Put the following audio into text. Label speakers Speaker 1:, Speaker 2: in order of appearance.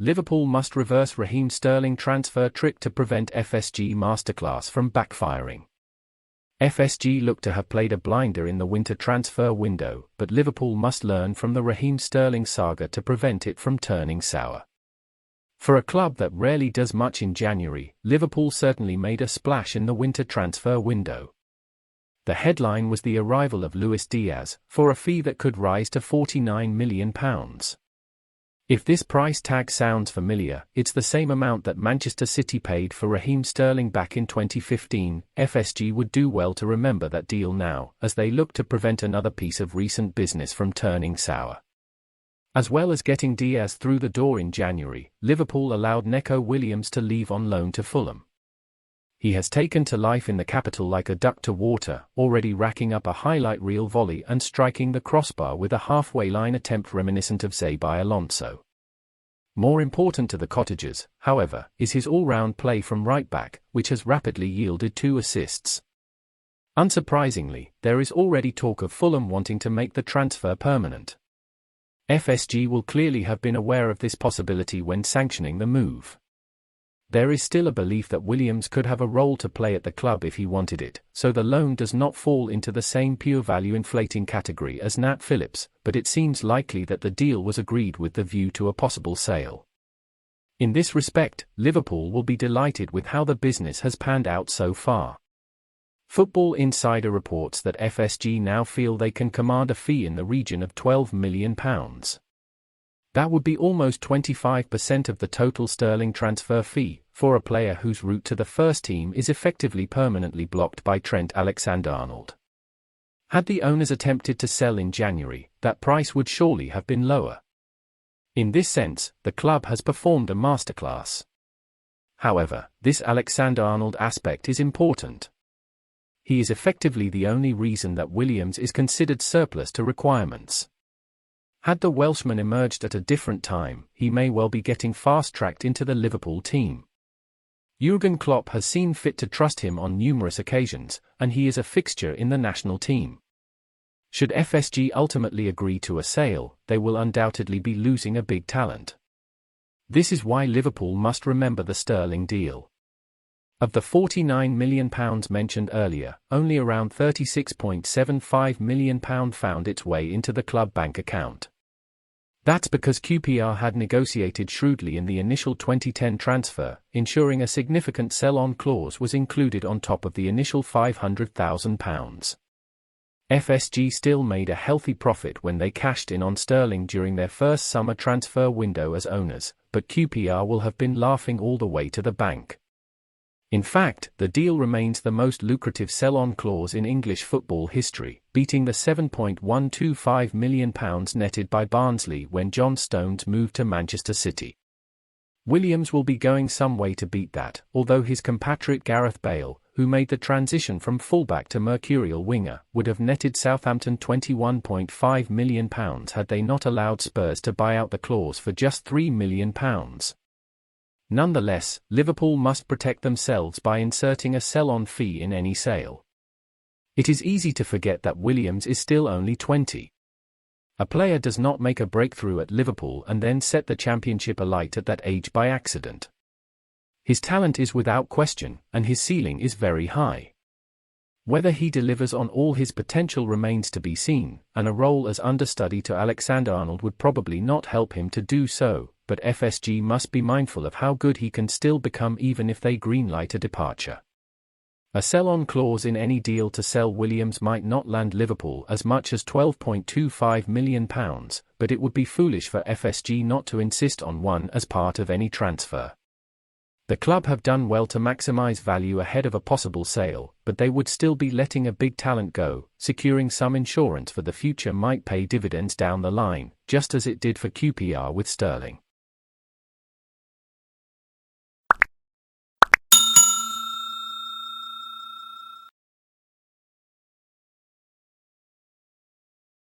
Speaker 1: Liverpool must reverse Raheem Sterling transfer trick to prevent FSG masterclass from backfiring. FSG look to have played a blinder in the winter transfer window, but Liverpool must learn from the Raheem Sterling saga to prevent it from turning sour. For a club that rarely does much in January, Liverpool certainly made a splash in the winter transfer window. The headline was the arrival of Diaz, for a fee that could rise to £49 million. If this price tag sounds familiar, it's the same amount that Manchester City paid for Raheem Sterling back in 2015. FSG would do well to remember that deal now, as they look to prevent another piece of recent business from turning sour. As well as getting Diaz through the door in January, Liverpool allowed Neco Williams to leave on loan to Fulham. He has taken to life in the capital like a duck to water, already racking up a highlight reel volley and striking the crossbar with a halfway line attempt reminiscent of Xabi Alonso. More important to the Cottagers, however, is his all-round play from right-back, which has rapidly yielded 2 assists. Unsurprisingly, there is already talk of Fulham wanting to make the transfer permanent. FSG will clearly have been aware of this possibility when sanctioning the move. There is still a belief that Williams could have a role to play at the club if he wanted it, so the loan does not fall into the same pure value inflating category as Nat Phillips, but it seems likely that the deal was agreed with the view to a possible sale. In this respect, Liverpool will be delighted with how the business has panned out so far. Football Insider reports that FSG now feel they can command a fee in the region of £12 million. That would be almost 25% of the total Sterling transfer fee, for a player whose route to the first team is effectively permanently blocked by Trent Alexander-Arnold. Had the owners attempted to sell in January, that price would surely have been lower. In this sense, the club has performed a masterclass. However, this Alexander-Arnold aspect is important. He is effectively the only reason that Williams is considered surplus to requirements. Had the Welshman emerged at a different time, he may well be getting fast-tracked into the Liverpool team. Jurgen Klopp has seen fit to trust him on numerous occasions, and he is a fixture in the national team. Should FSG ultimately agree to a sale, they will undoubtedly be losing a big talent. This is why Liverpool must remember the Sterling deal. Of the £49 million mentioned earlier, only around £36.75 million found its way into the club bank account. That's because QPR had negotiated shrewdly in the initial 2010 transfer, ensuring a significant sell-on clause was included on top of the initial £500,000. FSG still made a healthy profit when they cashed in on Sterling during their first summer transfer window as owners, but QPR will have been laughing all the way to the bank. In fact, the deal remains the most lucrative sell-on clause in English football history, beating the £7.125 million netted by Barnsley when John Stones moved to Manchester City. Williams will be going some way to beat that, although his compatriot Gareth Bale, who made the transition from fullback to mercurial winger, would have netted Southampton £21.5 million had they not allowed Spurs to buy out the clause for just £3 million. Nonetheless, Liverpool must protect themselves by inserting a sell-on fee in any sale. It is easy to forget that Williams is still only 20. A player does not make a breakthrough at Liverpool and then set the championship alight at that age by accident. His talent is without question, and his ceiling is very high. Whether he delivers on all his potential remains to be seen, and a role as understudy to Alexander-Arnold would probably not help him to do so, but FSG must be mindful of how good he can still become even if they greenlight a departure. A sell-on clause in any deal to sell Williams might not land Liverpool as much as £12.25 million, but it would be foolish for FSG not to insist on one as part of any transfer. The club have done well to maximise value ahead of a possible sale, but they would still be letting a big talent go. Securing some insurance for the future might pay dividends down the line, just as it did for QPR with Sterling.